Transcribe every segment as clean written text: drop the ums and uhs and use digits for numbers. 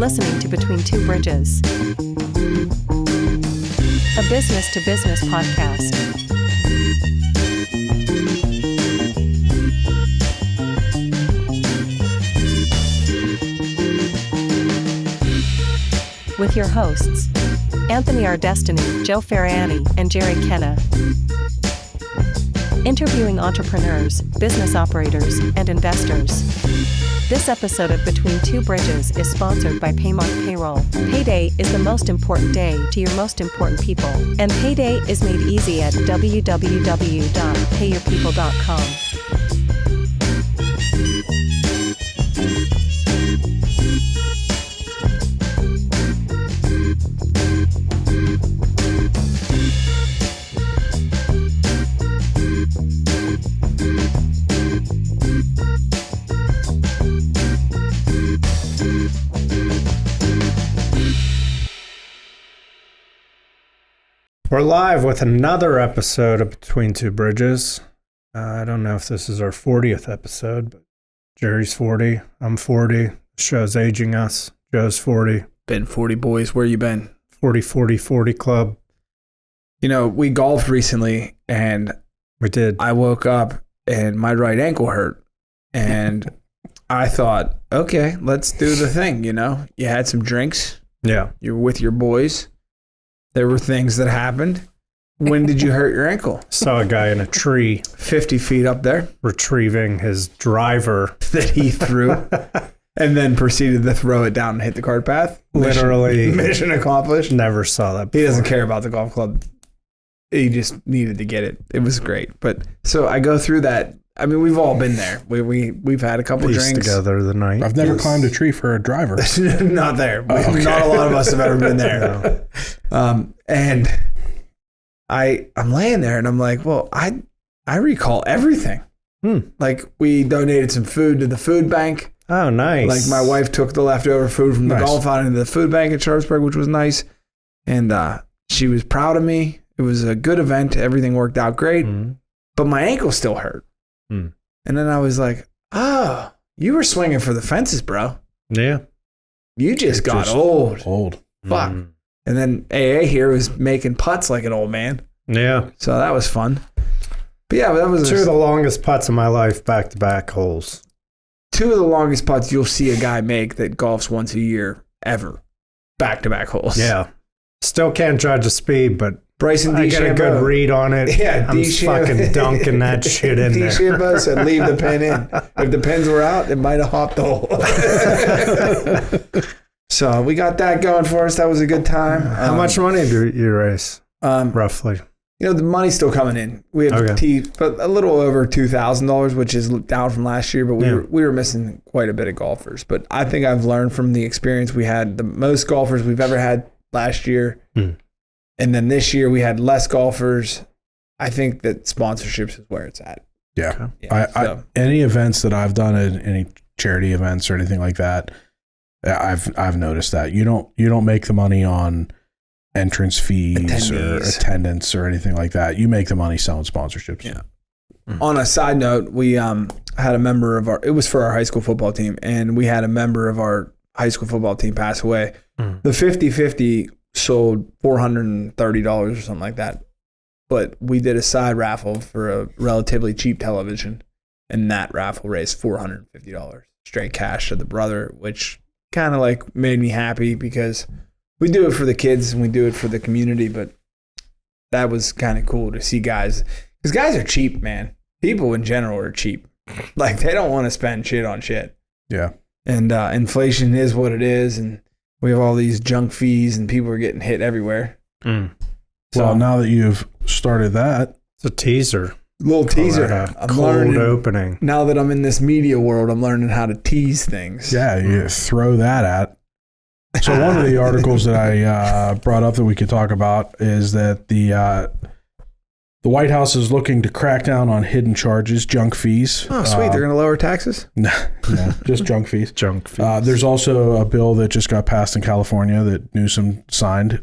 listening to Between Two Bridges, a business-to-business podcast. With your hosts, Anthony R. Destiny, Joe Ferrani, and Jerry Kenna. Interviewing entrepreneurs, business operators, and investors. This episode of Between Two Bridges is sponsored by Paymark Payroll. Payday is the most important day to your most important people, and payday is made easy at www.payyourpeople.com. We're live with another episode of Between Two Bridges. I don't know if this is our 40th episode, but Jerry's 40, I'm 40. The show's aging us. Joe's 40. Been 40 boys. Where you been? 40 club. You know, we golfed recently and We did. I woke up and my right ankle hurt. And I thought, okay, let's do the thing, you know? You had some drinks. Yeah. You were with your boys. There were things that happened. When did you hurt your ankle? Saw a guy in a tree 50 feet up there retrieving his driver that he threw and then proceeded to throw it down and hit the cart path. Mission accomplished. Never saw that before. He doesn't care about the golf club. He just needed to get it. It was great. But so I go through that. I mean, we've all been there. We've had a couple Pieced drinks together the night. I've never climbed a tree for a driver. Not there. Okay. Not a lot of us have ever been there. No. And I'm laying there and I'm like, well, I recall everything. Like we donated some food to the food bank. Oh, nice. Like my wife took the leftover food from the golf out into the food bank in Sharpsburg, which was nice. And she was proud of me. It was a good event. Everything worked out great. But my ankle still hurt. And then I was like, oh, you were swinging for the fences, bro. Yeah. You just got old. Fuck. Mm. And then AA here was making putts like an old man. Yeah. So that was fun. But yeah, that was two of the longest putts of my life, back-to-back holes. Two of the longest putts you'll see a guy make that golfs once a year ever. Back-to-back holes. Yeah. Still can't judge the speed, but Bryson I get a good read on it. Yeah, I'm fucking dunking that shit in there. DeChambeau said leave the pin in. If the pins were out, it might have hopped the hole. So we got that going for us. That was a good time. How much money do you raise, roughly? You know, the money's still coming in. We have but a little over $2,000, which is down from last year, but we were missing quite a bit of golfers. But I think I've learned from the experience we had the most golfers we've ever had last year. And then this year we had less golfers. I think that sponsorships is where it's at. Yeah. Any events that I've done, any charity events or anything like that, I've noticed that you don't make the money on entrance fees or attendance or anything like that. You make the money selling sponsorships. Yeah. On a side note, we had a member of it was for our high school football team, and we had a member of our high school football team pass away. The 50-50 sold $430 or something like that. But we did a side raffle for a relatively cheap television, and that raffle raised $450 straight cash to the brother, which kind of like made me happy because we do it for the kids and we do it for the community. But that was kind of cool to see guys, because guys are cheap, man. People in general are cheap. Like they don't want to spend shit on shit. Yeah. And inflation is what it is, and we have all these junk fees, and people are getting hit everywhere. So now that you've started that, it's a teaser. Little teaser. I'm cold opening. Now that I'm in this media world, I'm learning how to tease things. Yeah, you throw that at. So one of the articles that I brought up that we could talk about is that the White House is looking to crack down on hidden charges, junk fees. Oh, sweet. They're going to lower taxes? No, just junk fees. Junk fees. There's also a bill that just got passed in California that Newsom signed.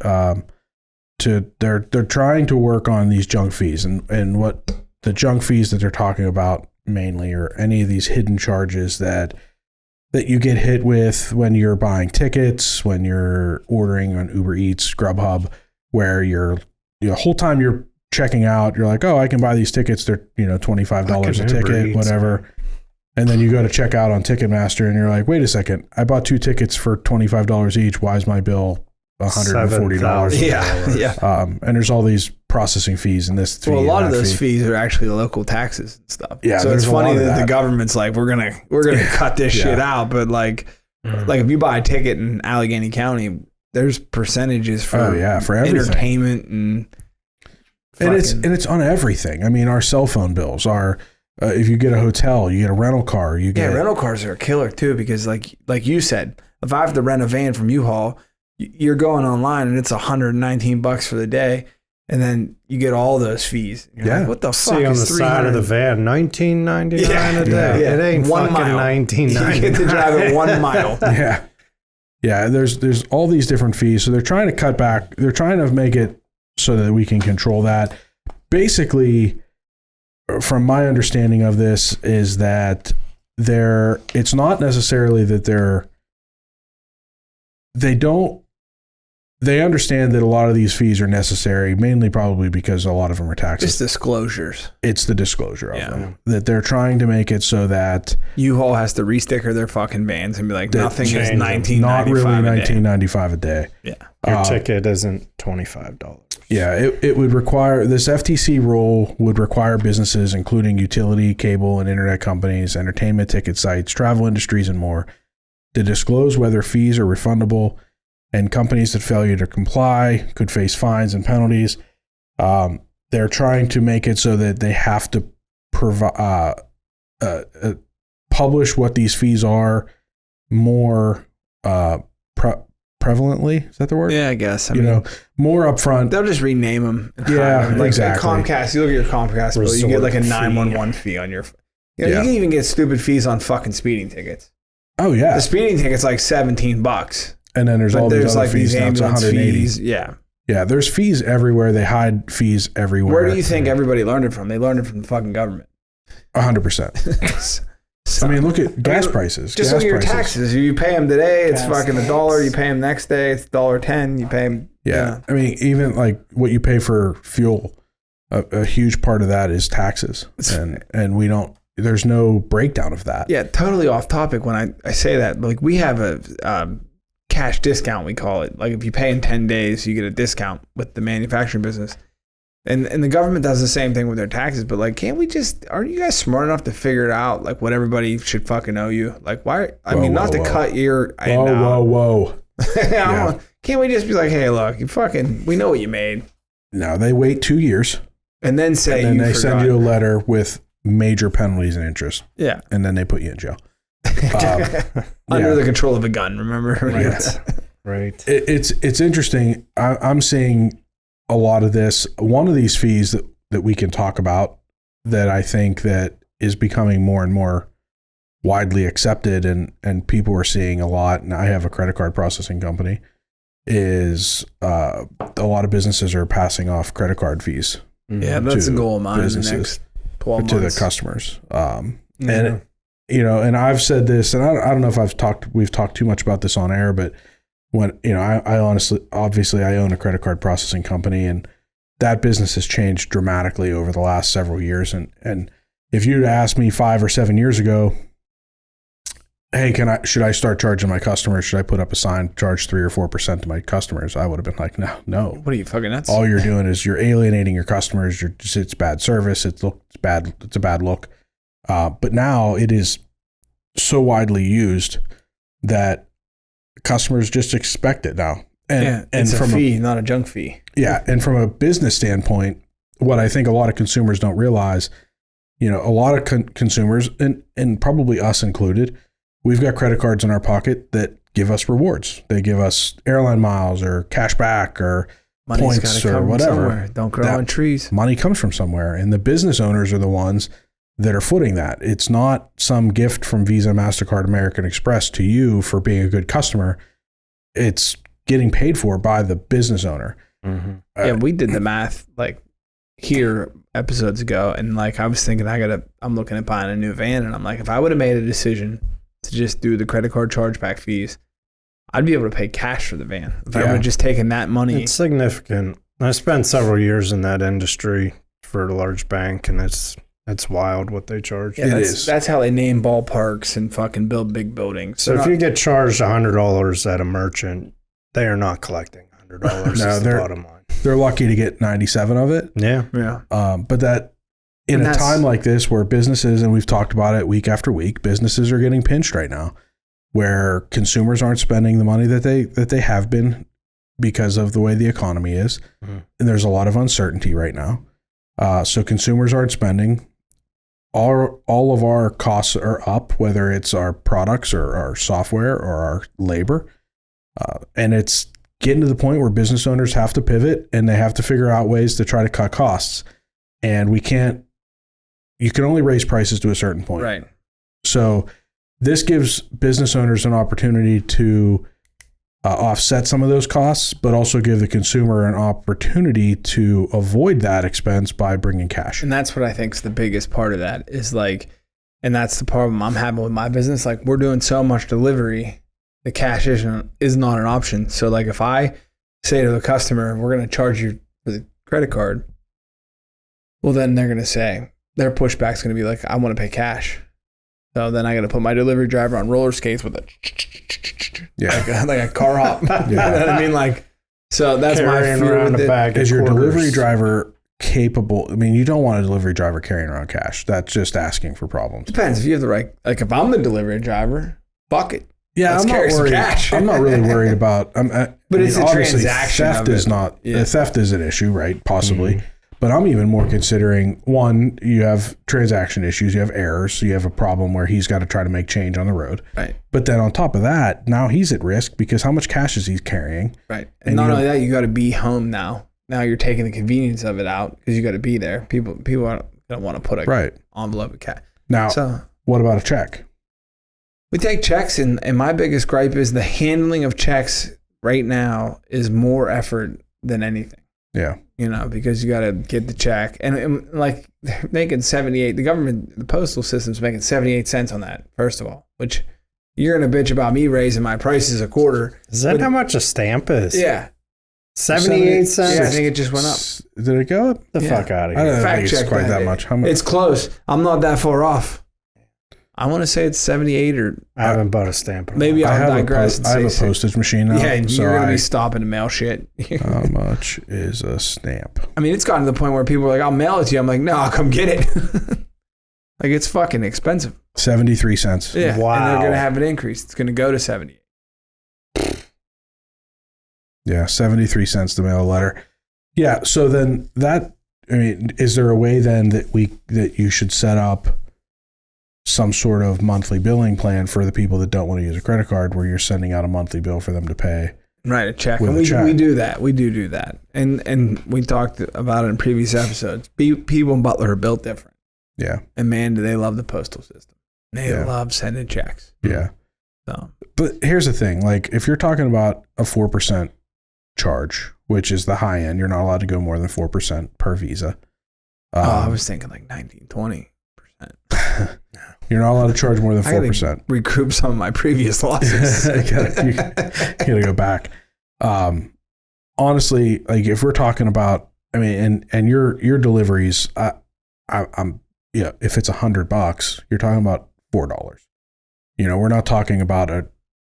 They're trying to work on these junk fees, and what the junk fees that they're talking about mainly are any of these hidden charges that that you get hit with when you're buying tickets, when you're ordering on Uber Eats, Grubhub, where the whole time you're checking out, you're like, oh, I can buy these tickets. They're, $25 a ticket, whatever. And then you go to check out on Ticketmaster and you're like, wait a second, I bought 2 tickets for $25 each. Why is my bill $140? Yeah. And there's all these processing fees and this fee. Well, a lot of those fees are actually local taxes and stuff. Yeah. So it's funny that the government's like, we're gonna cut this shit out. But like if you buy a ticket in Allegheny County, there's percentages for for everything. Entertainment and it's on everything. I mean, our cell phone bills are. If you get a hotel, you get a rental car. Rental cars are a killer too, because like you said, if I have to rent a van from U-Haul, you're going online and it's $119 for the day, and then you get all those fees. You're like, what the fuck? See on the side of the van, $19.99 a day. Yeah. It ain't 1 fucking mile. $19.99. You get to drive it 1 mile. Yeah. There's all these different fees, so they're trying to cut back. They're trying to make it so that we can control that. Basically, from my understanding of this, is that it's not necessarily that they understand that a lot of these fees are necessary, mainly probably because a lot of them are taxes. Just disclosures. It's the disclosure of them. That they're trying to make it so that U-Haul has to re-sticker their fucking vans and be like, nothing is $19.95 not really $19.95 $19.95 a day. Yeah. Your ticket isn't $25. Yeah, it would require, this FTC rule would require businesses, including utility, cable, and internet companies, entertainment ticket sites, travel industries, and more, to disclose whether fees are refundable, and companies that fail to comply could face fines and penalties. They're trying to make it so that they have to publish what these fees are more prevalently. Is that the word? Yeah, I guess. I mean, more upfront. They'll just rename them. Yeah, like exactly. Comcast, you look at your Comcast bill, you get like a 911 fee on your. You can even get stupid fees on fucking speeding tickets. Oh yeah, the speeding ticket's like $17. And then there's all these other fees. Now it's 180. Fees. Yeah. There's fees everywhere. They hide fees everywhere. Where do you think everybody learned it from? They learned it from the fucking government. 100%. I mean, look at gas prices. Just look at your taxes. You pay them today, it's fucking $1. You pay them next day, it's $1.10. You pay them. Yeah. I mean, even like what you pay for fuel, a huge part of that is taxes, and we don't. There's no breakdown of that. Yeah, totally off topic when I say that. But like we have a cash discount, we call it. Like if you pay in 10 days, you get a discount with the manufacturing business. And the government does the same thing with their taxes, but like, aren't you guys smart enough to figure it out? Like what everybody should fucking owe you? Like why? Not to cut your. Whoa. Can't we just be like, hey, look, we know what you made. No, they wait 2 years. And then say and then they send you a letter with major penalties and interest. Yeah. And then they put you in jail. Under the control of a gun, remember? Right. It's interesting. I'm seeing a lot of this. One of these fees that we can talk about that I think that is becoming more and more widely accepted and people are seeing a lot, and I have a credit card processing company, is a lot of businesses are passing off credit card fees. Yeah, that's a goal of mine in the next 12 months. To the customers. And and I've said this, and I don't know if we've talked too much about this on air, but when, I obviously I own a credit card processing company, and that business has changed dramatically over the last several years. And if you'd asked me 5 or 7 years ago, hey, should I start charging my customers? Should I put up a sign, charge 3 or 4% to my customers? I would have been like, no. What are you, fucking nuts? All you're doing is you're alienating your customers. It's bad service. It's bad. It's a bad look. But now it is so widely used that customers just expect it now. And it's a fee, not a junk fee. Yeah. And from a business standpoint, what I think a lot of consumers don't realize, a lot of consumers, and probably us included, we've got credit cards in our pocket that give us rewards. They give us airline miles or cash back or Money's points or whatever. Somewhere. Don't grow on trees. Money comes from somewhere. And the business owners are the ones that are footing that. It's not some gift from Visa, MasterCard, American Express to you for being a good customer. It's getting paid for by the business owner. Mm-hmm. We did the math like here episodes ago, and like I was thinking I'm looking at buying a new van, and I'm like, if I would have made a decision to just do the credit card chargeback fees, I'd be able to pay cash for the van if I would have just taken that money. It's significant. I spent several years in that industry for a large bank, and it's wild what they charge. Yeah, that's how they name ballparks and fucking build big buildings. So if you get charged $100 at a merchant, they are not collecting $100. No, is the bottom line. They're lucky to get 97 of it. Yeah. But that in a time like this where businesses, and we've talked about it week after week, businesses are getting pinched right now, where consumers aren't spending the money that they have been because of the way the economy is. And there's a lot of uncertainty right now. So consumers aren't spending. All of our costs are up, whether it's our products or our software or our labor. And it's getting to the point where business owners have to pivot and they have to figure out ways to try to cut costs. And you can only raise prices to a certain point. Right. So this gives business owners an opportunity to offset some of those costs, but also give the consumer an opportunity to avoid that expense by bringing cash. And that's what I think is the biggest part of that is like, and that's the problem I'm having with my business. Like we're doing so much delivery, the cash is not an option. So like if I say to the customer, we're going to charge you for the credit card, well, then they're going to say, their pushback's going to be like, I want to pay cash. So then I got to put my delivery driver on roller skates with like a car hop. You know what I mean? Like, so that's carrying my fear around with a bag. Is your delivery driver capable? I mean, you don't want a delivery driver carrying around cash. That's just asking for problems. Depends if you have the right. Like if I'm the delivery driver, fuck it. Yeah, Let's I'm not carry some worried. cash. I'm not really worried about. But it's a transaction. Theft of is it. not. Yeah. Theft is an issue, right? Possibly. But I'm even more considering, one, you have transaction issues, you have errors, so you have a problem where he's got to try to make change on the road. Right. But then on top of that, now he's at risk because how much cash is he carrying? Right. And not only that, you got to be home now. Now you're taking the convenience of it out because you got to be there. People don't want to put a envelope of cash. Now, what about a check? We take checks, and my biggest gripe is the handling of checks right now is more effort than anything. Yeah. You know, because you got to get the check. And like they're making 78, the government, the postal system's making 78 cents on that, first of all, which you're going to bitch about me raising my prices a quarter. Is that how much a stamp is? Yeah. 78 cents? Yeah, I think it just went up. Did it go up? The fuck out of I here. don't Fact think it's check quite that. that much. How much? It's close. I'm not that far off. I want to say it's 78 or... I haven't bought a stamp. Maybe I I'll digress and I have a say postage machine now. Yeah, and so you're going to be stopping to mail shit. How much is a stamp? I mean, it's gotten to the point where people are like, I'll mail it to you. I'm like, no, I'll come get it. Like, it's fucking expensive. 73 cents. Yeah. Wow. And they're going to have an increase. It's going to go to 70. Yeah, 73 cents to mail a letter. Yeah, so then is there a way then that you should set up some sort of monthly billing plan for the people that don't want to use a credit card where you're sending out a monthly bill for them to pay? Right, a check. With And a check. we do that. We do that. And we talked about it in previous episodes. People in Butler are built different. Yeah. And man, do they love the postal system. They love sending checks. Yeah. So, but here's the thing. Like, if you're talking about a 4% charge, which is the high end, you're not allowed to go more than 4% per Visa. I was thinking like 19, 20%. You're not allowed to charge more than 4%. Recoup some of my previous losses. you gotta go back. Honestly, like if we're talking about, I mean, and your deliveries, I'm if it's $100, you're talking about $4. You know, we're not talking about a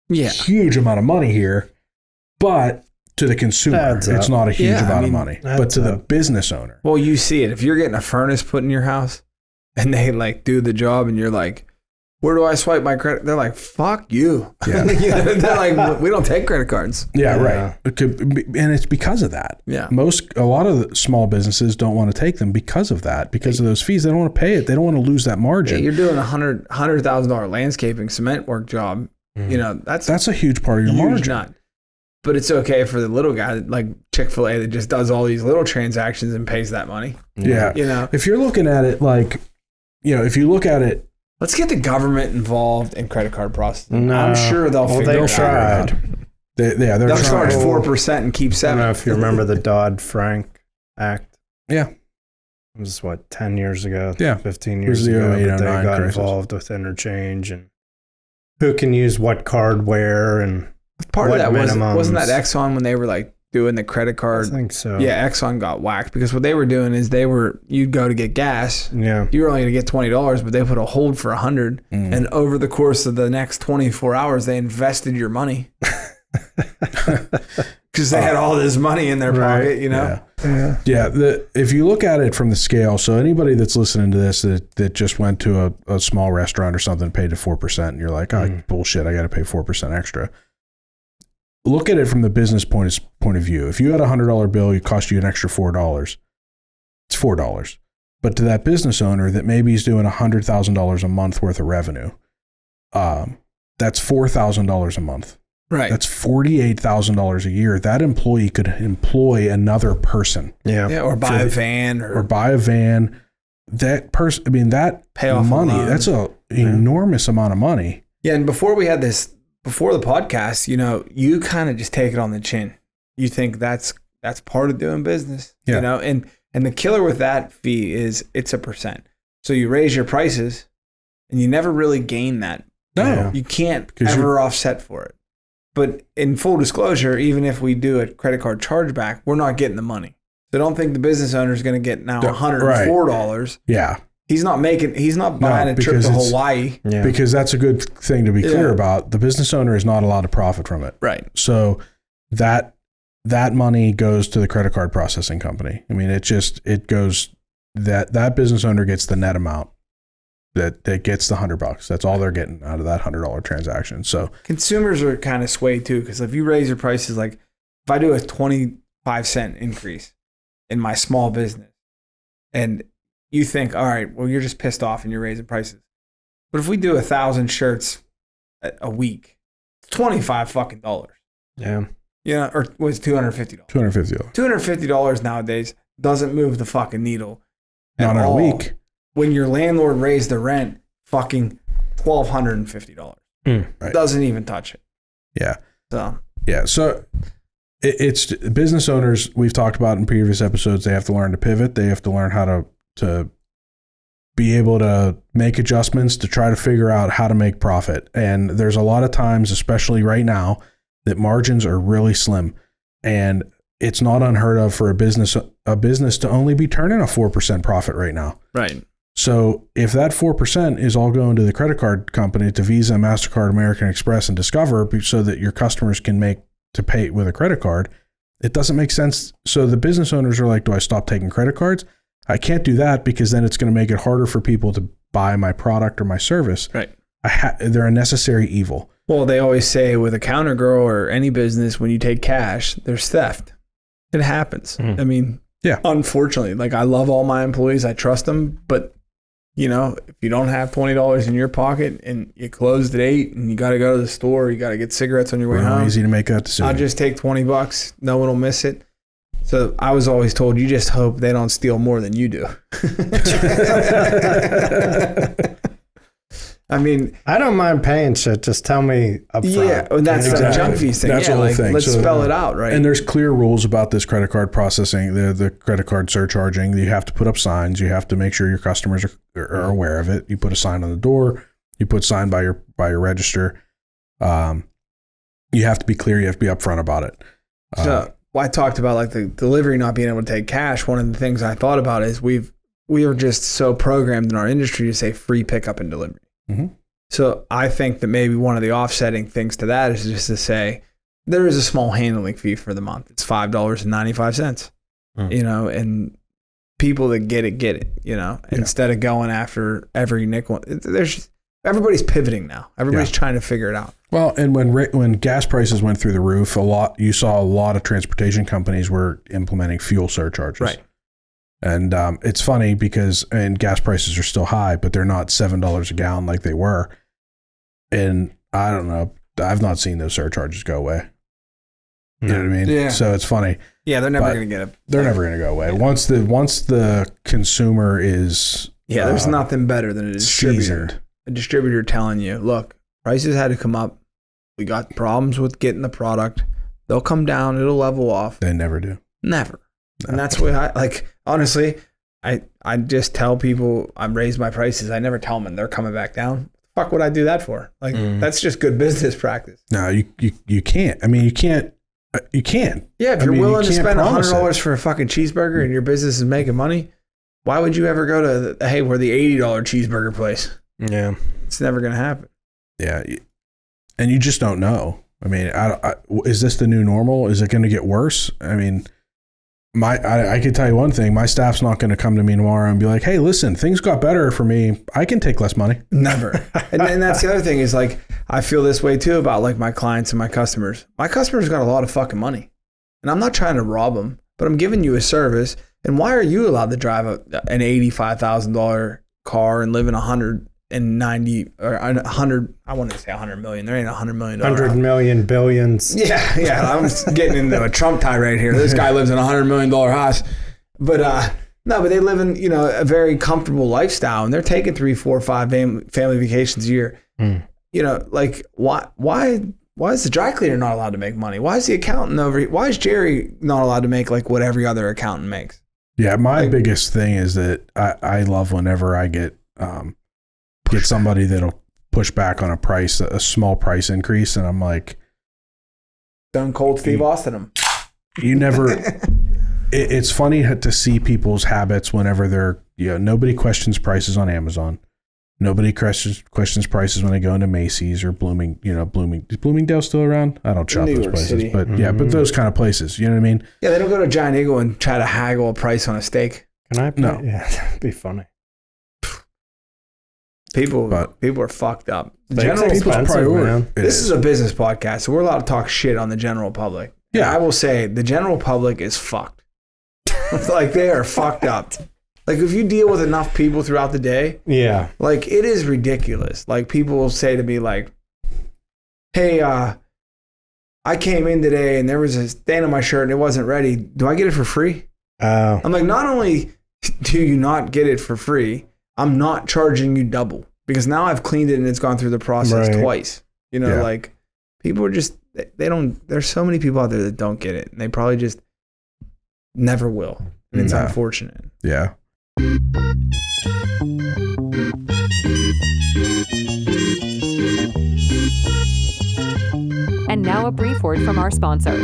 huge amount of money here, but to the consumer, it's not a huge amount of money. But to the business owner, well, you see it if you're getting a furnace put in your house. And they like do the job, and you're like, "Where do I swipe my credit?" They're like, "Fuck you." Yeah. They're like, "We don't take credit cards." Yeah, right. And it's because of that. Yeah. A lot of the small businesses don't want to take them because of that, because of those fees. They don't want to pay it. They don't want to lose that margin. Yeah, you're doing $100,000 landscaping cement work job. You know, that's a huge part of your margin. Not. But it's okay for the little guy like Chick-fil-A that just does all these little transactions and pays that money. Yeah. You know, if you're looking at it like, if you look at it, let's get the government involved in credit card processing. No. I'm sure they'll figure it out. They'll charge 4% and keep 7%. I don't know if you remember the Dodd-Frank Act. Yeah. It was 10 years ago? Yeah. 15 years ago. The 08, But they 09 got crisis. involved with interchange, and who can use what card where and part what of that minimums. wasn't that Exxon when they were like doing the credit card? I think so. Yeah, Exxon got whacked because what they were doing is you'd go to get gas. Yeah. You were only going to get $20, but they put a hold for $100. And over the course of the next 24 hours, they invested your money. Because they had all this money in their pocket, you know? Yeah. If you look at it from the scale, so anybody that's listening to this that just went to a small restaurant or something, paid to 4%, and you're like, bullshit, I got to pay 4% extra. Look at it from the business point of view. If you had a $100 bill, it cost you an extra $4. It's $4. But to that business owner that maybe is doing $100,000 a month worth of revenue, that's $4,000 a month. Right. That's $48,000 a year. That employee could employ another person. Yeah. Or buy a van. Or buy a van. That person, I mean, that pay off money, that's an enormous amount of money. Yeah. And before we had this, before the podcast, you know, you kind of just take it on the chin. You think that's part of doing business, you know, and the killer with that fee is it's a percent. So you raise your prices and you never really gain that. No. You can't ever offset for it. But in full disclosure, even if we do a credit card chargeback, we're not getting the money. So don't think the business owner is going to get now $104. Yeah. He's not buying a trip to Hawaii. Yeah. Because that's a good thing to be clear about. The business owner is not allowed to profit from it. Right. So that money goes to the credit card processing company. I mean, it goes, that business owner gets the net amount. That gets the $100. That's all they're getting out of that $100 transaction. So consumers are kind of swayed too, because if you raise your prices, like if I do a 25-cent increase in my small business, and you think, all right, well, you're just pissed off and you're raising prices. But if we do 1,000 shirts a week, it's $25 fucking dollars. Yeah. Yeah, or was $250. $250 nowadays doesn't move the fucking needle. Not in a week. When your landlord raised the rent, fucking $1,250. Right. Doesn't even touch it. Yeah. So. Yeah. So it's business owners, we've talked about in previous episodes, they have to learn to pivot. They have to learn how to be able to make adjustments to try to figure out how to make profit. And there's a lot of times, especially right now, that margins are really slim. And it's not unheard of for a business to only be turning a 4% profit right now. Right. So if that 4% is all going to the credit card company, to Visa, MasterCard, American Express, and Discover, so that your customers can pay with a credit card, it doesn't make sense. So the business owners are like, do I stop taking credit cards? I can't do that, because then it's going to make it harder for people to buy my product or my service. Right. They're a necessary evil. Well, they always say with a counter girl or any business, when you take cash, there's theft. It happens. I mean, unfortunately, like I love all my employees. I trust them, but you know, if you don't have $20 in your pocket and you closed at 8 and you got to go to the store, you got to get cigarettes on your way home. Easy to make that decision. I'll just take $20. No one will miss it. So I was always told, you just hope they don't steal more than you do. I mean, I don't mind paying shit. Just tell me up front. Yeah, and that's the junk fees thing. That's the whole thing. Let's spell it out, right? And there's clear rules about this credit card processing, the credit card surcharging. You have to put up signs. You have to make sure your customers are aware of it. You put a sign on the door. You put a sign by your register. You have to be clear. You have to be upfront about it. So I talked about like the delivery not being able to take cash. One of the things I thought about is we are just so programmed in our industry to say free pickup and delivery. Mm-hmm. So I think that maybe one of the offsetting things to that is just to say there is a small handling fee for the month. It's $5.95, you know, and people that get it, you know, instead of going after every nickel. Everybody's pivoting now. Everybody's trying to figure it out. Well, and when gas prices went through the roof, you saw a lot of transportation companies were implementing fuel surcharges. Right. And it's funny because gas prices are still high, but they're not $7 a gallon like they were. And I don't know. I've not seen those surcharges go away. You know what I mean? Yeah. So it's funny. Yeah, they're never going to get it. They're never going to go away. Yeah. Once the consumer is there's nothing better than a distributor. Seasoned. A distributor telling you, look, prices had to come up. We got problems with getting the product. They'll come down. It'll level off. They never do. Never. No. And that's what honestly, I just tell people I've raised my prices. I never tell them and they're coming back down. fuck would I do that for? Like, that's just good business practice. No, you can't. I mean, you can't. You can't. Yeah, if you're willing to spend $100 for a fucking cheeseburger and your business is making money, why would you ever go to, we're the $80 cheeseburger place? Yeah. It's never going to happen. Yeah. And you just don't know. I mean, is this the new normal? Is it going to get worse? I mean, I can tell you one thing. My staff's not going to come to me tomorrow and be like, hey, listen, things got better for me. I can take less money. Never. And that's the other thing is like, I feel this way too about like my clients and my customers. My customers got a lot of fucking money. And I'm not trying to rob them, but I'm giving you a service. And why are you allowed to drive an $85,000 car and live in 190 or 100? I wanted to say 100 million. There ain't $100 million. 100 million billions. Yeah. I'm getting into a Trump tirade here. This guy lives in a $100 million house, but no, but they live in a very comfortable lifestyle, and they're taking 3, 4, 5 family vacations a year. Like why is the dry cleaner not allowed to make money? Why is the accountant over here? Why is Jerry not allowed to make like what every other accountant makes? Yeah, my biggest thing is that I love whenever I get somebody that'll push back on a small price increase, and I'm like, Stone Cold Steve Austin him. You never. It's funny to see people's habits whenever they're nobody questions prices on Amazon. Nobody questions prices when they go into Macy's or Blooming. Is Bloomingdale still around? I don't shop those places, City. But but those kind of places. You know what I mean? Yeah, they don't go to Giant Eagle and try to haggle a price on a steak. Can I? No. Yeah, that'd be funny. People are fucked up. People's priority. This is a business podcast, so we're allowed to talk shit on the general public. Yeah, and I will say the general public is fucked. Like they are fucked up. Like if you deal with enough people throughout the day, yeah, like it is ridiculous. Like people will say to me like, hey, I came in today and there was a stain on my shirt and it wasn't ready. Do I get it for free? I'm like, not only do you not get it for free, I'm not charging you double because now I've cleaned it and it's gone through the process twice. Like people are just, there's so many people out there that don't get it and they probably just never will. And it's unfortunate. Yeah. And now a brief word from our sponsor.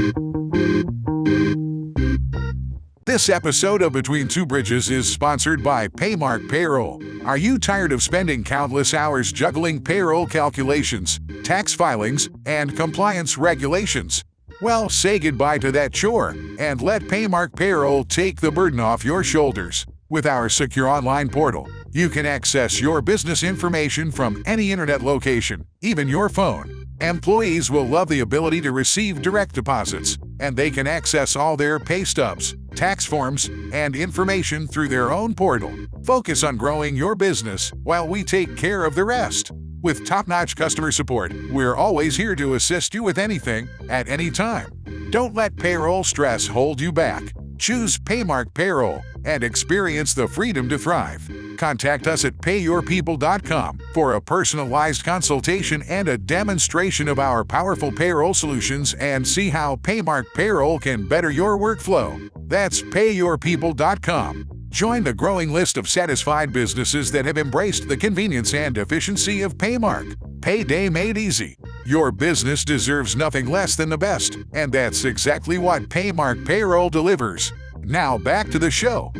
This episode of Between Two Bridges is sponsored by Paymark Payroll. Are you tired of spending countless hours juggling payroll calculations, tax filings, and compliance regulations? Well, say goodbye to that chore and let Paymark Payroll take the burden off your shoulders. With our secure online portal, you can access your business information from any internet location, even your phone. Employees will love the ability to receive direct deposits, and they can access all their pay stubs, tax forms, and information through their own portal. Focus on growing your business while we take care of the rest. With top-notch customer support, we're always here to assist you with anything, at any time. Don't let payroll stress hold you back. Choose Paymark Payroll and experience the freedom to thrive. Contact us at payyourpeople.com for a personalized consultation and a demonstration of our powerful payroll solutions and see how Paymark Payroll can better your workflow. That's payyourpeople.com. Join the growing list of satisfied businesses that have embraced the convenience and efficiency of Paymark. Payday made easy. Your business deserves nothing less than the best, and that's exactly what Paymark Payroll delivers. Now back to the show.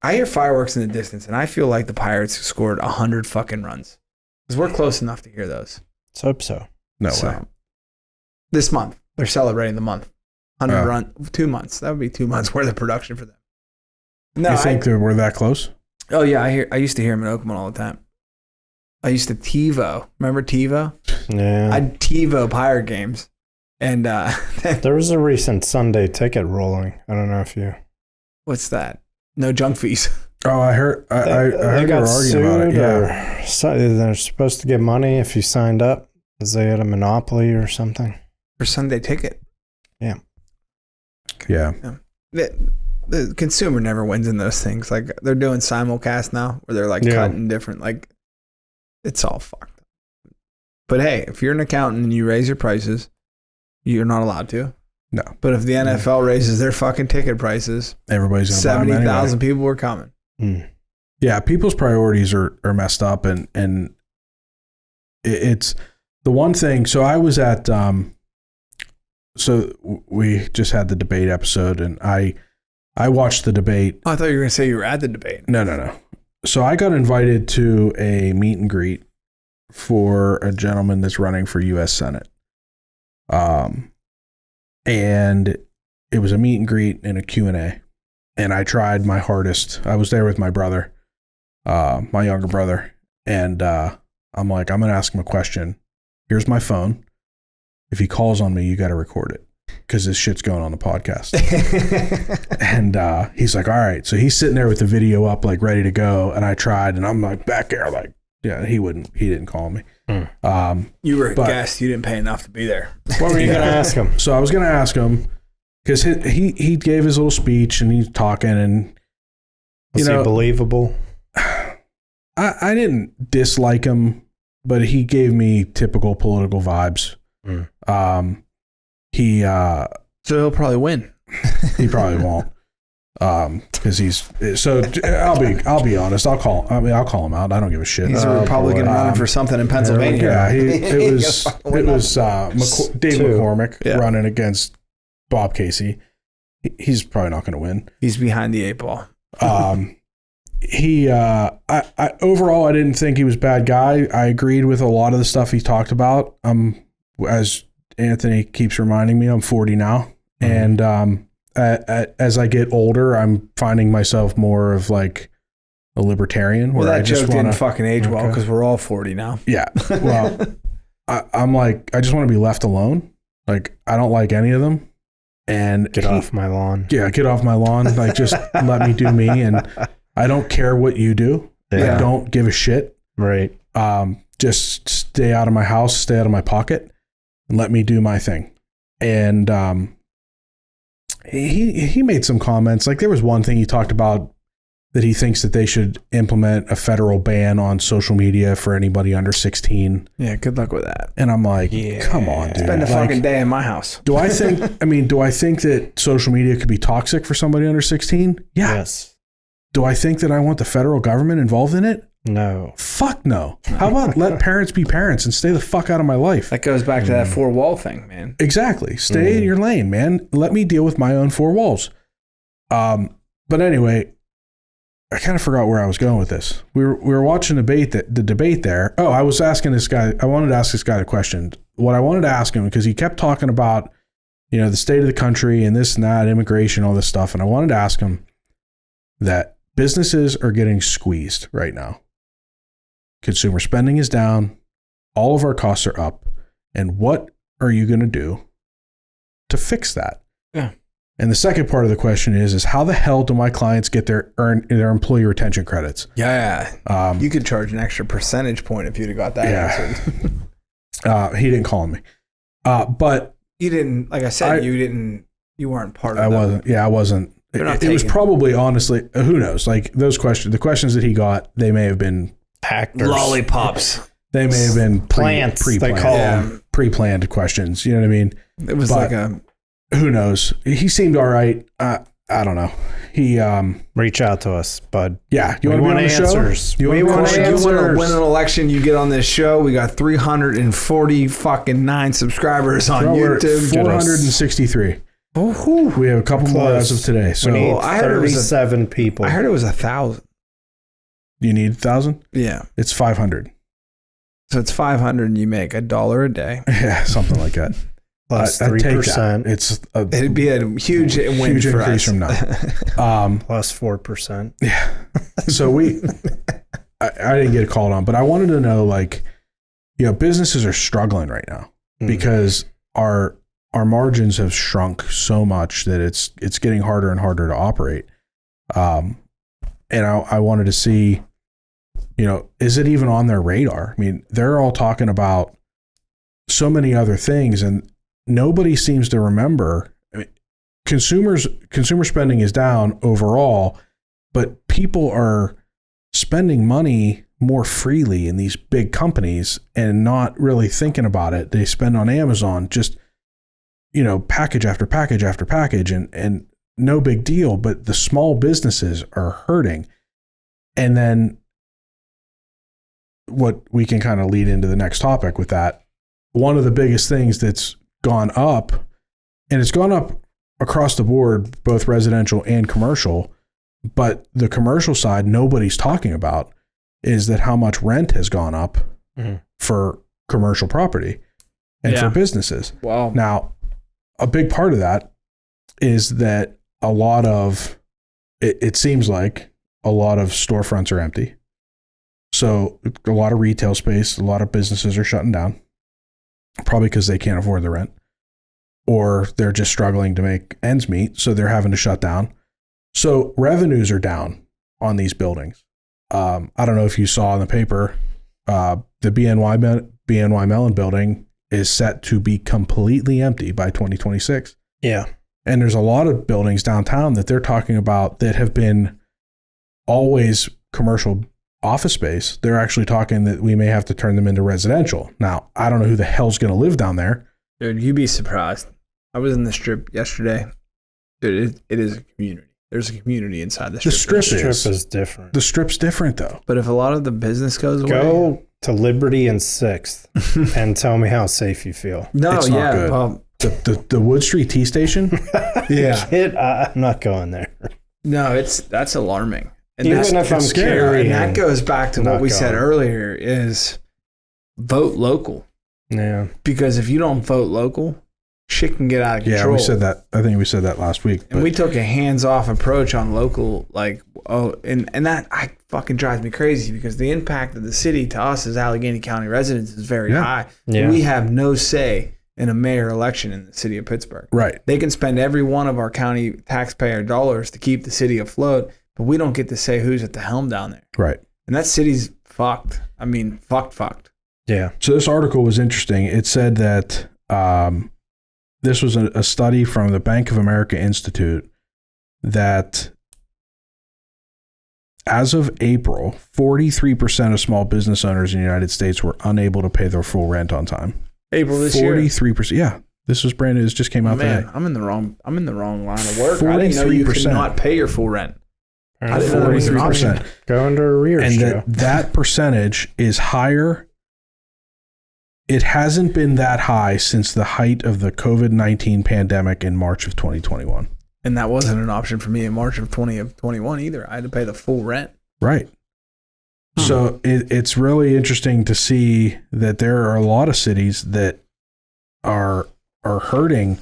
I hear fireworks in the distance, and I feel like the Pirates scored 100 fucking runs. Because we're close enough to hear those. Let's hope so. No way. This month, they're celebrating the month. 100 run, 2 months. That would be 2 months worth of production for them. No, you think we're that close? Oh yeah, I used to hear them in Oakland all the time. I used to TiVo. Remember TiVo? Yeah. I'd TiVo Pirate games, and there was a recent Sunday ticket rolling. I don't know if you. What's that? No junk fees. Oh, I heard. I heard they were arguing about it. Yeah. They're supposed to get money if you signed up, because they had a monopoly or something. For Sunday ticket. Yeah. Yeah. The consumer never wins in those things. Like they're doing simulcast now where they're like cutting different, like it's all fucked up. But hey, if you're an accountant and you raise your prices, you're not allowed to. No. But if the NFL raises their fucking ticket prices, everybody's going to buy them anyway. 70,000 people are coming. Yeah, people's priorities are messed up, and it's the one thing. So I was at so we just had the debate episode, and I watched the debate. Oh, I thought you were going to say you were at the debate. No. So I got invited to a meet and greet for a gentleman that's running for U.S. Senate. And it was a meet and greet and a Q&A. And I tried my hardest. I was there with my brother, my younger brother. And I'm like, I'm going to ask him a question. Here's my phone. If he calls on me, you got to record it because this shit's going on the podcast. And he's like, all right. So he's sitting there with the video up, like ready to go. And I tried, and I'm like back there, like, yeah, he didn't call me. You were a guest. You didn't pay enough to be there. What were you going to ask him? So I was going to ask him because he gave his little speech and he's talking, and Was he believable? I didn't dislike him, but he gave me typical political vibes. So he'll probably win. He probably won't. Because I'll be honest. I'll call him out. I don't give a shit. He's a Republican running for something in Pennsylvania. Yeah, it was Dave McCormick running against Bob Casey. He's probably not going to win. He's behind the 8 ball. Overall, I didn't think he was a bad guy. I agreed with a lot of the stuff he talked about. As Anthony keeps reminding me, I'm 40 now, and as I get older, I'm finding myself more of like a libertarian. Well, that joke didn't fucking age well because we're all 40 now. Yeah. Well, I'm like, I just want to be left alone. Like, I don't like any of them. And get off my lawn. Yeah, get off my lawn. Like, just let me do me. And I don't care what you do. Yeah. I don't give a shit. Right. Just stay out of my house, stay out of my pocket, and let me do my thing. And he made some comments. Like, there was one thing he talked about that he thinks that they should implement a federal ban on social media for anybody under 16. Yeah, good luck with that. And I'm like, come on, dude. Spend a fucking day in my house. Do I think that social media could be toxic for somebody under 16? Yeah. Yes. Do I think that I want the federal government involved in it? No. Fuck no. How about let parents be parents and stay the fuck out of my life? That goes back to that 4-wall thing, man. Exactly. Stay in your lane, man. Let me deal with my own 4 walls. But anyway, I kind of forgot where I was going with this. We were watching the debate there. Oh, I was asking this guy. I wanted to ask this guy a question. What I wanted to ask him, because he kept talking about, the state of the country and this and that, immigration, all this stuff. And I wanted to ask him that businesses are getting squeezed right now. Consumer spending is down. All of our costs are up. And what are you going to do to fix that? Yeah. And the second part of the question is how the hell do my clients get their employee retention credits? Yeah. You could charge an extra percentage point if you'd have got that answered. He didn't call me. But you didn't, like I said, you weren't part of that. I wasn't. It was probably, honestly, who knows? Like the questions that he got, they may have been actors. Lollipops. They may have been plants. Pre-planned. They call them pre-planned questions. You know what I mean? It was who knows? He seemed all right. I don't know. He reach out to us, bud. Yeah, you want to be on the answers. Show? You want to win an election? You get on this show. We got 349 subscribers on YouTube. 463. We have a couple more as of today. So we need 37 people. I heard it was 1,000. You need 1,000? Yeah, it's 500. So it's 500, and you make $1 a day. Yeah, something like that. Plus 3%. It'd be a huge win huge for increase us. from now. Plus 4%. Yeah. So I didn't get called on, but I wanted to know, businesses are struggling right now because our margins have shrunk so much that it's getting harder and harder to operate. And I wanted to see, is it even on their radar? I mean, they're all talking about so many other things, and nobody seems to remember. I mean, consumer spending is down overall, but people are spending money more freely in these big companies and not really thinking about it. They spend on Amazon, just, package after package after package, and no big deal, but the small businesses are hurting. And then what we can kind of lead into the next topic with that, one of the biggest things that's gone up, and it's gone up across the board, both residential and commercial, but the commercial side nobody's talking about is that how much rent has gone up for commercial property and for businesses. Wow. Now, a big part of that is that a lot of, it seems like a lot of storefronts are empty. So a lot of retail space, a lot of businesses are shutting down, probably because they can't afford the rent, or they're just struggling to make ends meet. So they're having to shut down. So revenues are down on these buildings. I don't know if you saw in the paper, the BNY Mellon building is set to be completely empty by 2026. Yeah. And there's a lot of buildings downtown that they're talking about that have been always commercial office space. They're actually talking that we may have to turn them into residential. Now, I don't know who the hell's going to live down there. Dude, you'd be surprised. I was in the Strip yesterday. Dude, it is a community. There's a community inside the Strip. The Strip is different. The Strip's different, though. But if a lot of the business goes away... Go to Liberty and 6th and tell me how safe you feel. No, It's not good. Well, The Wood Street Tea Station? yeah. I'm not going there. No, that's alarming. And Even that's if I'm scary. carrying, And that goes back to what not we said going. earlier is vote local. Yeah. Because if you don't vote local, shit can get out of control. Yeah, we said that. I think we said that last week. And we took a hands-off approach on local, and that fucking drives me crazy because the impact of the city to us as Allegheny County residents is very high. Yeah. We have no say in a mayor election in the city of Pittsburgh. Right. They can spend every one of our county taxpayer dollars to keep the city afloat, but we don't get to say who's at the helm down there. Right. And that city's fucked. I mean, fucked. Yeah. So this article was interesting. It said that this was a study from the Bank of America Institute that as of April, 43% of small business owners in the United States were unable to pay their full rent on time. April this year. 43%. Yeah. This was brand new. This just came out today. I'm in the wrong line of work. I didn't know you could 43%. not pay your full rent. I didn't know that was an option. 43%. Go under arrears, And Joe. that percentage is higher. It hasn't been that high since the height of the COVID-19 pandemic in March of 2021. And that wasn't an option for me in March of 2021 either. I had to pay the full rent. Right. So it's really interesting to see that there are a lot of cities that are hurting.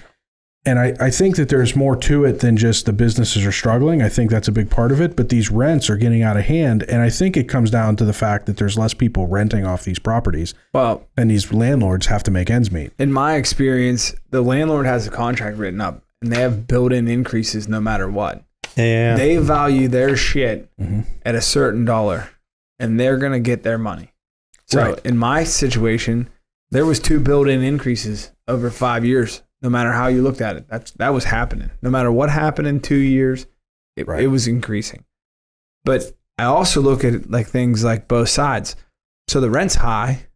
And I think that there's more to it than just the businesses are struggling. I think that's a big part of it. But these rents are getting out of hand. And I think it comes down to the fact that there's less people renting off these properties. Well, And these landlords have to make ends meet. in my experience, the landlord has a contract written up and they have built-in increases no matter what. Yeah. They value their shit Mm-hmm. at a certain dollar and they're going to get their money. So Right. in my situation, there was 2 built-in increases over 5 years. No matter how you looked at it, that was happening. No matter what happened in 2 years, it was increasing. But I also look at it like things like both sides. So the rent's high,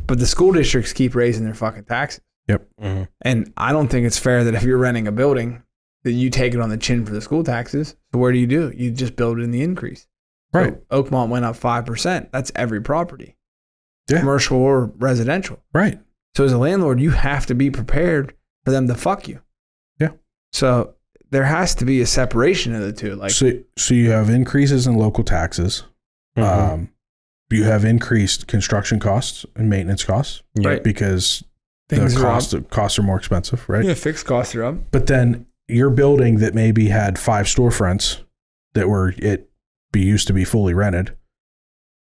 but the school districts keep raising their fucking taxes. Yep. Mm-hmm. And I don't think it's fair that if you're renting a building, that you take it on the chin for the school taxes. So what do? You just build in the increase. Right. So Oakmont went up 5%. That's every property, Yeah. commercial or residential. Right. So as a landlord, you have to be prepared for them to fuck you. Yeah. So there has to be a separation of the two. Like, So you have increases in local taxes. Mm-hmm. You have increased construction costs and maintenance costs, Right. Because Things the are costs are more expensive, right? yeah, fixed costs are up. But then your building that maybe had 5 storefronts that used to be fully rented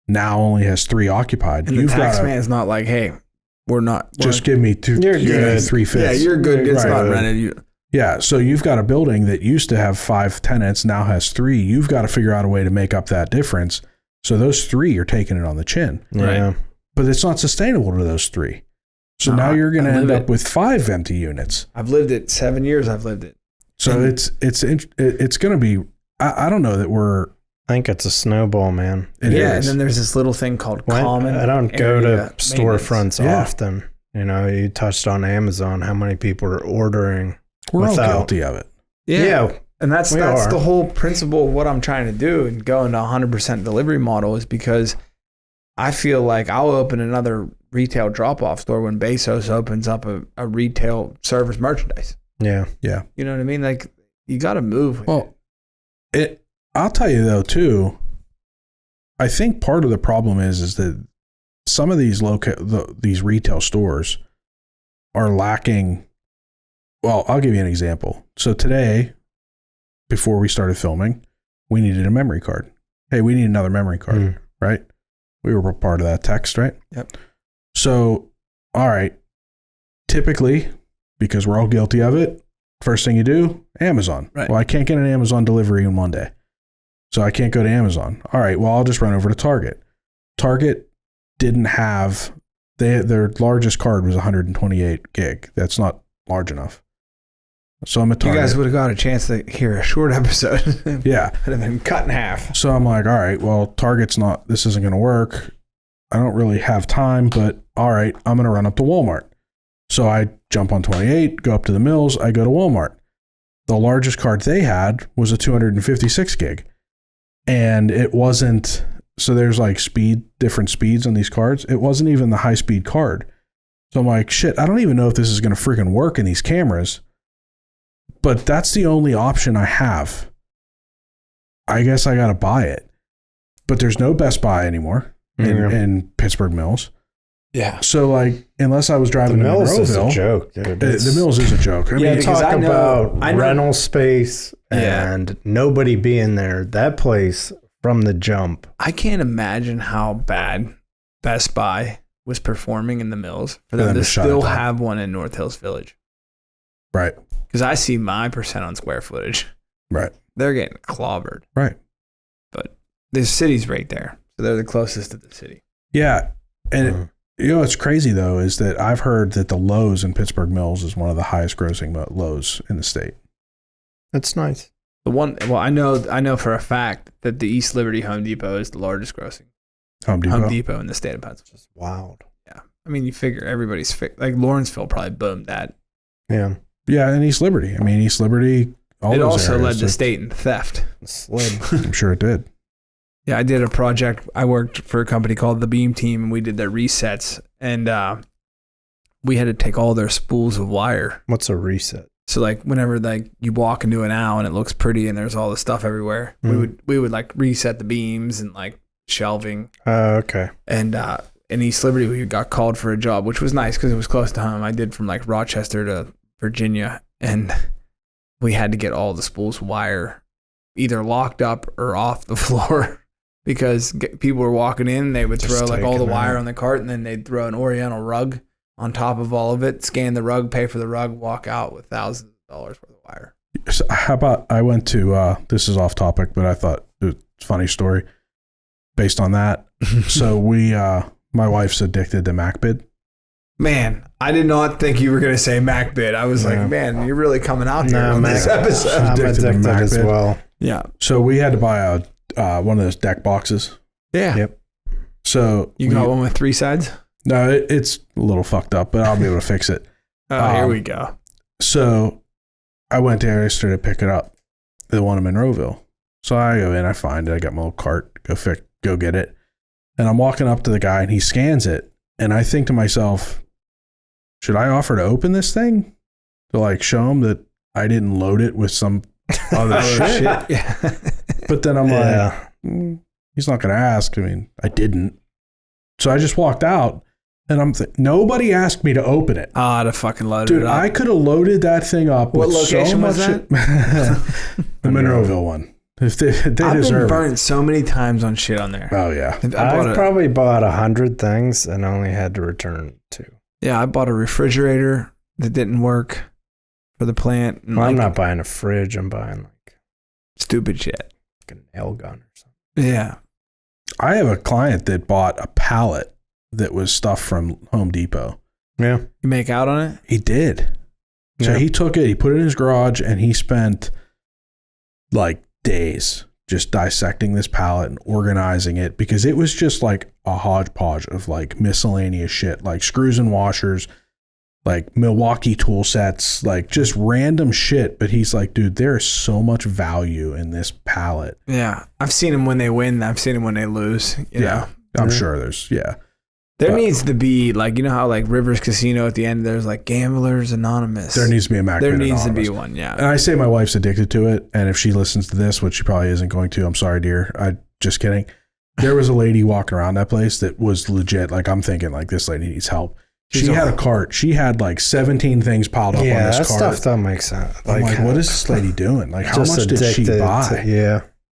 now only has 3 occupied. And the tax man's not like, hey, just give me 2. You're good. 3/5. Yeah, you're good. It's Right. not rented. Yeah, so you've got a building that used to have 5 tenants, now has 3. You've got to figure out a way to make up that difference. So those 3 are taking it on the chin. Yeah. But it's not sustainable to those 3. So now you're going to end up with 5 empty units. I've lived it 7 years. I've lived it. So it's going to be. I don't know that we're. I think it's a snowball, man. It And is. then there's this little thing called common. I don't go area to maintenance. storefronts Yeah. often. You know, you touched on Amazon, how many people are ordering We're all without. guilty of it. Yeah. And that's the whole principle of what I'm trying to do and go into 100% delivery model is because I feel like I'll open another retail drop-off store when Bezos opens up a retail service merchandise. Yeah. Yeah. You know what I mean? Like, you got to move with it. I'll tell you, though, too, I think part of the problem is that some of these these retail stores are lacking. Well, I'll give you an example. So today, before we started filming, we needed a memory card. Hey, we need another memory card, right? We were part of that text, right? Yep. So, all right. Typically, because we're all guilty of it, first thing you do, Amazon. Right. Well, I can't get an Amazon delivery in one day. So I can't go to Amazon. All right, well, I'll just run over to Target. Target didn't have, their largest card was 128 gig. That's not large enough. So I'm at Target. You guys would have got a chance to hear a short episode. Yeah. Would have been cut in half. So I'm like, all right, well, Target's not, this isn't going to work. I don't really have time, but all right, I'm going to run up to Walmart. So I jump on 28, go up to the Mills, I go to Walmart. The largest card they had was a 256 gig. And it wasn't, so there's like different speeds on these cards. It wasn't even the high speed card. So I'm like, shit, I don't even know if this is going to freaking work in these cameras. But that's the only option I have. I guess I got to buy it. But there's no Best Buy anymore in Pittsburgh Mills. Yeah. So, like, unless I was driving to Monroeville. The Mills is a joke, dude. The Mills is a joke. I mean, because talk I know, about rental space and nobody being there. That place, from the jump. I can't imagine how bad Best Buy was performing in the Mills for them to still have one in North Hills Village. Right. Because I see my percent on square footage. Right. They're getting clobbered. Right. But the city's right there. So they're the closest to the city. Yeah. And you know what's crazy, though, is that I've heard that the Lowe's in Pittsburgh Mills is one of the highest grossing Lowe's in the state. That's nice. I know for a fact that the East Liberty Home Depot is the largest grossing Home Depot in the state of Pennsylvania. Just wild. Yeah. I mean, you figure everybody's like Lawrenceville probably boomed that. Yeah. Yeah, and East Liberty. I mean, East Liberty, all it those also areas, led the state in theft. I'm sure it did. Yeah, I did a project. I worked for a company called The Beam Team, and we did their resets, and we had to take all their spools of wire. What's a reset? So, like, whenever like you walk into an aisle and it looks pretty and there's all the stuff everywhere, we would like reset the beams and like shelving. Okay. And in East Liberty, we got called for a job, which was nice because it was close to home. I did from like Rochester to Virginia, and we had to get all the spools of wire either locked up or off the floor because people were walking in, they would throw like all the wire on the cart, and then they'd throw an Oriental rug on top of all of it, scan the rug, pay for the rug, walk out with thousands of dollars worth of wire. So how about I went to, this is off topic, but I thought it was a funny story based on that. So my wife's addicted to MacBid. Man, I did not think you were going to say MacBid. I was like, man, you're really coming out here on this episode. I'm addicted as well. Yeah. So we had to buy one of those deck boxes. Yeah. Yep. So you got one with 3 sides? No, it's a little fucked up, but I'll be able to fix it. Here we go. So I went there yesterday to pick it up, the one in Monroeville. So I go in, I find it, I got my little cart, go get it. And I'm walking up to the guy and he scans it. And I think to myself, should I offer to open this thing? To like show him that I didn't load it with some other shit. Yeah. But then I'm like, he's not going to ask. I mean, I didn't. So I just walked out. And I'm nobody asked me to open it. To fucking load it up. Dude, I could have loaded that thing up. What location was that? The Monroeville one. If they I've deserve been burned so many times on shit on there. Oh, yeah. I've probably bought 100 things and only had to return 2. Yeah, I bought a refrigerator that didn't work for the plant. Well, I'm not buying a fridge. I'm buying like stupid shit. Like an nail gun or something. Yeah. I have a client that bought a pallet that was stuff from Home Depot. Yeah. You make out on it? He did. So he took it, he put it in his garage, and he spent like days just dissecting this pallet and organizing it because it was just like a hodgepodge of like miscellaneous shit, like screws and washers, like Milwaukee tool sets, like just random shit. But he's like, dude, there is so much value in this pallet. Yeah. I've seen them when they win. I've seen them when they lose. You know? I'm sure there's, There needs to be, like, you know how, like, Rivers Casino at the end, there's, like, Gamblers Anonymous. There needs to be a Mac There Bid needs Anonymous. to be one, yeah. And I say my wife's addicted to it. And if she listens to this, which she probably isn't going to, I'm sorry, dear. Just kidding. There was a lady walking around that place that was legit. Like, I'm thinking, like, this lady needs help. She had a cart. She had, like, 17 things piled up on this cart. Yeah, that stuff don't make sense. I'm like, what is this lady doing? Like, how much did she buy?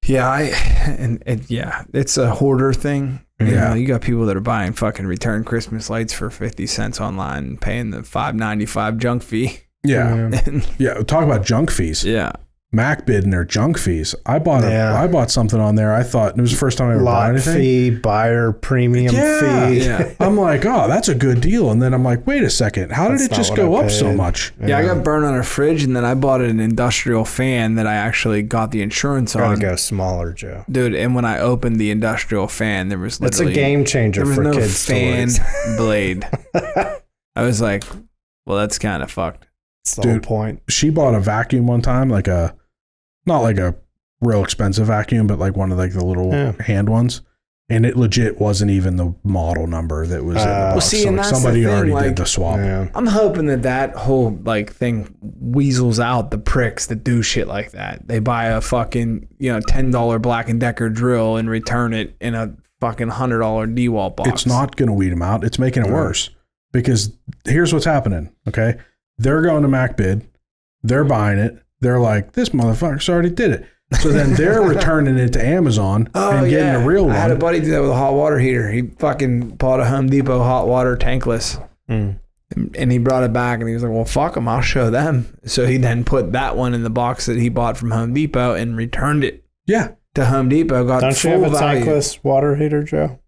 Yeah, it's a hoarder thing. You Yeah. know, you got people that are buying fucking return Christmas lights for 50 cents online and paying the $5.95 junk fee. Yeah. Yeah. Talk about junk fees. Yeah. Mac Bid and their junk fees. I bought something on there. I thought it was the first time I ever bought anything. Lot fee, buyer premium fee. Yeah. I'm like, oh, that's a good deal. And then I'm like, wait a second. How did it just go up so much? Yeah, I got burned on a fridge, and then I bought an industrial fan that I actually got the insurance on. Gotta go smaller, Joe. Dude, and when I opened the industrial fan, there was literally... It's a game changer for kids' toys. There was no fan blade. I was like, well, that's kind of fucked. That's the whole point. She bought a vacuum one time, not like a real expensive vacuum, but like one of like the little hand ones. And it legit wasn't even the model number that was in the box. Well, see, so and that's somebody the thing, already like, did the swap. Yeah. I'm hoping that whole like thing weasels out the pricks that do shit like that. They buy a fucking, $10 Black & Decker drill and return it in a fucking $100 DeWalt box. It's not going to weed them out. It's making it worse, because here's what's happening. Okay. They're going to MacBid. They're buying it. They're like, this motherfucker's already did it. So then they're returning it to Amazon and getting a real one. I had a buddy do that with a hot water heater. He fucking bought a Home Depot hot water tankless. And he brought it back and he was like, well, fuck them. I'll show them. So he then put that one in the box that he bought from Home Depot and returned it. Yeah. To Home Depot. Got Don't full you have a value. tankless water heater, Joe?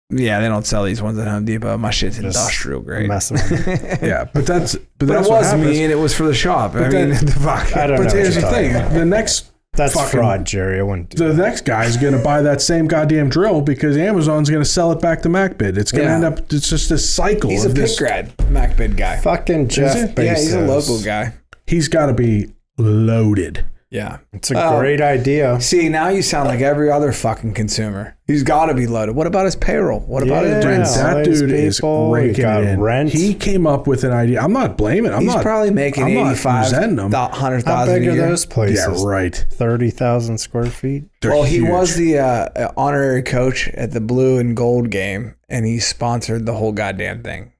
Yeah, they don't sell these ones at Home Depot. My shit's Just industrial grade. Messing with it. Yeah. But that's But what it was happens. me and it was for the shop. I then- mean, fuck. I don't know. But here's the what you're thing. talking about. The next That's fucking- fraud, Jerry. I wouldn't do The that. next guy's going to buy that same goddamn drill because Amazon's going to sell it back to MacBid. It's going to end up, it's just this cycle. He's a of this. pick grad MacBid guy. Fucking Jeff Bezos. Yeah, he's a local guy. He's got to be loaded. Yeah. It's a great idea. See, now you sound like every other fucking consumer. He's got to be loaded. What about his payroll? What about his Yeah. rent? all That these dude is people, raking you got it in. rent. He came up with an idea. I'm not blaming. He's probably making I'm not resenting him. 85,000 How a big are year. those places? Yeah, right. 30,000 square feet. They're Well, he huge. was the honorary coach at the blue and gold game, and he sponsored the whole goddamn thing.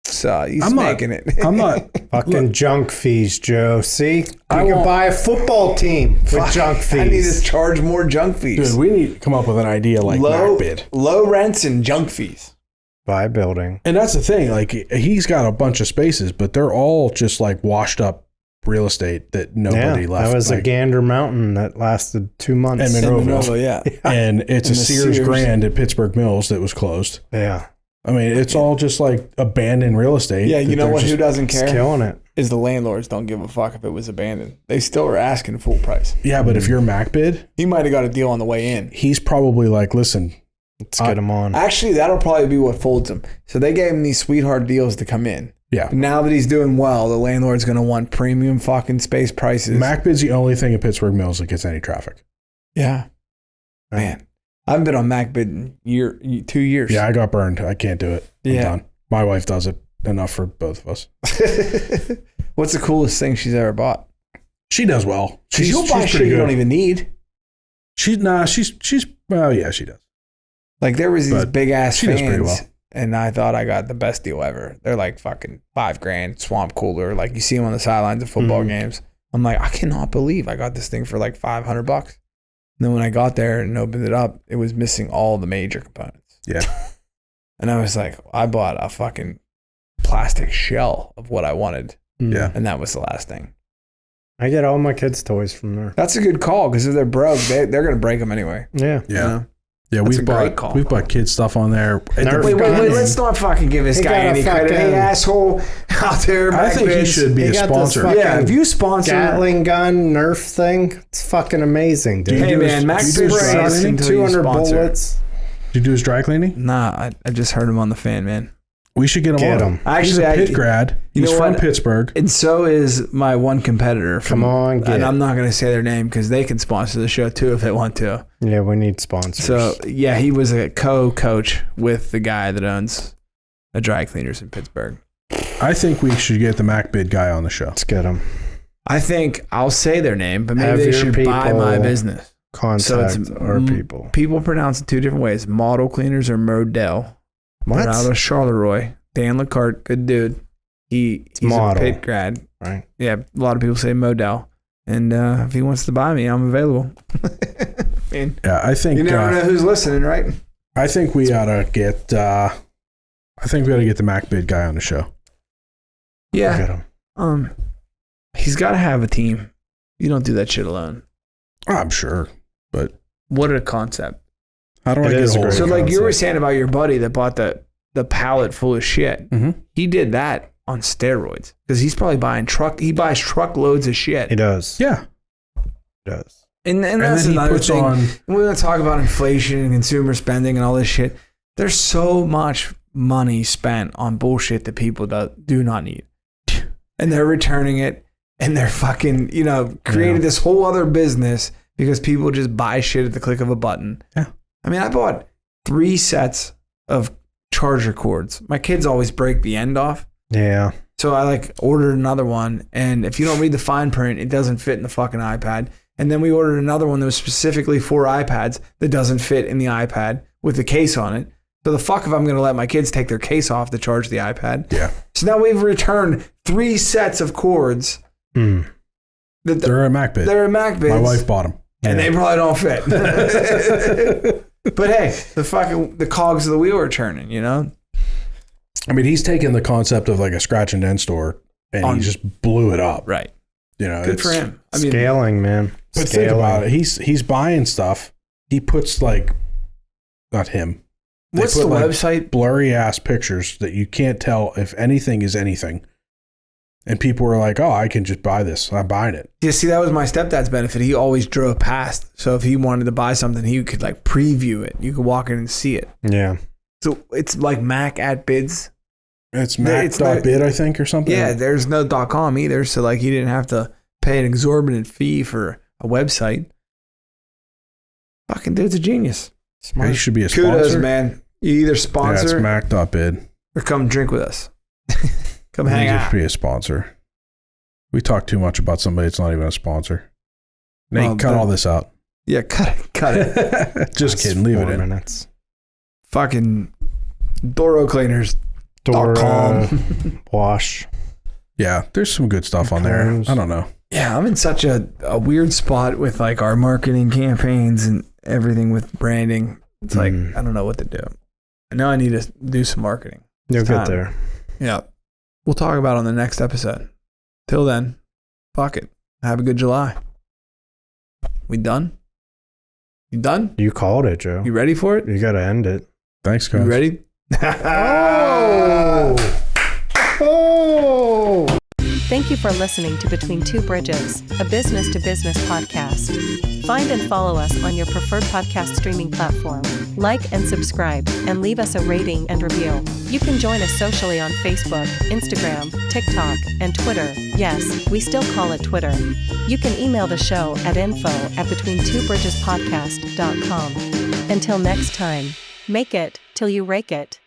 So he's making it. I'm not. Fucking junk fees, Joe. See? I I can won't- buy a football team with junk fees. I need to charge more junk fees. Dude, we need to come up with an idea like MacBid. Low rents and junk fees. Buy a building. And that's the thing. Like, he's got a bunch of spaces, but they're all just like washed up real estate that nobody left. That was a like, Gander Mountain that lasted 2 months. And Monroeville. yeah. And it's And a the Sears Sears. Grand at Pittsburgh Mills that was closed. Yeah. I mean, it's all just like abandoned real estate. Yeah, you that know they're what? Who just- doesn't It's care? killing it. Is the landlords don't give a fuck if it was abandoned. They still are asking full price. Yeah, but if you're MacBid, He might have got a deal on the way in. he's probably like, listen, Let's get them on. Actually, that'll probably be what folds him. So they gave him these sweetheart deals to come in. yeah. But now that he's doing well, the landlord's going to want premium fucking space prices. MacBid's the only thing at Pittsburgh Mills that gets any traffic. Yeah. Man. I haven't been on MacBid in 2 years. Yeah, I got burned. I can't do it. I'm Yeah. done. My wife does it enough for both of us. What's the coolest thing she's ever bought? She does well. She'll buy shit you don't even need. She's well, yeah, she does. Like there was these But big ass she does fans, pretty well. and I thought I got the best deal ever. They're like fucking $5,000 swamp cooler. Like you see them on the sidelines of football games. I'm like, I cannot believe I got this thing for like $500. And then when I got there and opened it up, it was missing all the major components. Yeah. And I was like, I bought a fucking plastic shell of what I wanted, Yeah. and that was the last thing. I get all my kids' toys from there. That's a good call because if they're broke, they're gonna break them anyway. Yeah. Yeah. You know? Yeah, That's a great call. we've bought kids stuff on there. Nerf Wait, guns. let's not fucking give this He guy got a any credit. fucking- Hey, asshole out there. I think he MacBids. should be He a got this sponsor. fucking- Yeah, if you sponsor. Gatling gun Nerf thing. It's fucking amazing, dude. Do you Hey do man, his- do you MacBids do his dry sucks cleaning? until you 200 sponsor. bullets. Did you do his dry cleaning? Nah, I just heard him on the fan, man. We should get him Get on. him. He's a Pitt grad. He's from Pittsburgh. And so is my one competitor. Come on, and I'm not going to say their name because they can sponsor the show too if they want to. Yeah, we need sponsors. So, yeah, he was a co-coach with the guy that owns a dry cleaners in Pittsburgh. I think we should get the MacBid guy on the show. Let's get him. I think I'll say their name, but maybe they should buy my business. Contact our people. People pronounce it two different ways. Model Cleaners or Modell. What? They're out of Charleroi. Dan LeCart, good dude. He's a Pitt grad. Right. Yeah, a lot of people say Modell. And if he wants to buy me, I'm available. I mean, Yeah, I think you never know who's listening, right? I think we ought to get the MacBid guy on the show. Get Yeah. him. He's got to have a team. You don't do that shit alone. I'm sure, but What a concept. how do I It get is a a hold great So of like you were concept. saying about your buddy that bought the pallet full of shit. Mhm. He did that on steroids because he's probably he buys truckloads of shit. He does. Yeah. He does. And And that's then he another puts thing. on We're going to talk about inflation and consumer spending and all this shit. There's so much money spent on bullshit that people do not need. And they're returning it and they're fucking, created this whole other business because people just buy shit at the click of a button. Yeah. I mean, I bought 3 sets of charger cords. My kids always break the end off. Yeah. So I ordered another one. And if you don't read the fine print, it doesn't fit in the fucking iPad. And then we ordered another one that was specifically for iPads that doesn't fit in the iPad with the case on it. So the fuck if I'm going to let my kids take their case off to charge the iPad. Yeah. So now we've returned 3 sets of cords. Hmm. They're a MacBid. They're MacBids. My wife bought them. And they probably don't fit. But hey, the cogs of the wheel are turning, I mean, he's taken the concept of like a scratch and dent store and he just blew it up. Right. It's Good for him. I mean, Scaling, man. But think about it. He's buying stuff. He puts not him. They what's put, the website? Blurry ass pictures that you can't tell if anything is anything. And people were like, "Oh, I can just buy this. I'm buying it." Yeah, see, that was my stepdad's benefit. He always drove past. So if he wanted to buy something, he could preview it. You could walk in and see it. Yeah. So it's like Mac at bids. It's Mac.bid, I think, or something. Yeah, there's no .com either. So he didn't have to pay an exorbitant fee for a website. Fucking dude's a genius. Smart. He should be a sponsor. Kudos, man. You either Yeah, sponsor it's Mac.bid. or come drink with us. Come He hang should out. be a sponsor. We talk too much about somebody that's not even a sponsor. Nate, Well, cut all this out. Yeah, cut it. Just kidding. Leave it 4 in. minutes. Fucking Doro Cleaners. Dora, wash. Yeah, there's some good stuff on there. Clothes. I don't know. Yeah, I'm in such a weird spot with our marketing campaigns and everything with branding. It's I don't know what to do. I know I need to do some marketing. You'll It's get time. there. Yeah. We'll talk about it on the next episode. Till then, fuck it. Have a good July. We done? You done? You called it, Joe. You ready for it? You got to end it. Thanks, guys. You ready? Oh! Thank you for listening to Between Two Bridges, a business-to-business podcast. Find and follow us on your preferred podcast streaming platform. Like and subscribe, and leave us a rating and review. You can join us socially on Facebook, Instagram, TikTok, and Twitter. Yes, we still call it Twitter. You can email the show at info@betweentwobridgespodcast.com. Until next time, make it till you rake it.